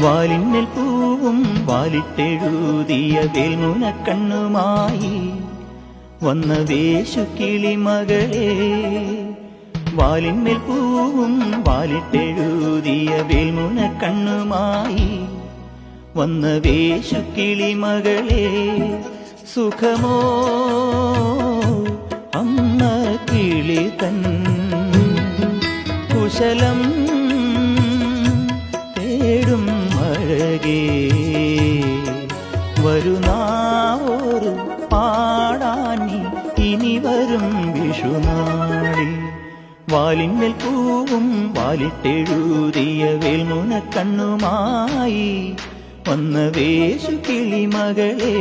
വാലിന്മേൽ പൂവും വാലിട്ടെഴുതിയ വേൽമുനക്കണ്ണുമായി വന്ന വേശുക്കിളി മകളെ. വാലിന്മേൽ പൂവും വാലിട്ടെഴുതിയ വേൽമുനക്കണ്ണുമായി വന്ന വേശുക്കിളി മകളെ. സുഖമോ അമ്മ കിളി തൻ കുശലം തേടും അഴകേ. വരുന്നാവോരു പാടാനി ഇനി വരും വിഷുനാളിൽ. വാലിന്മേൽ പൂവും വാലിട്ടെഴുതിയ വേൽമുനക്കണ്ണുമായി വന്ന വേശുകിളി മകളേ.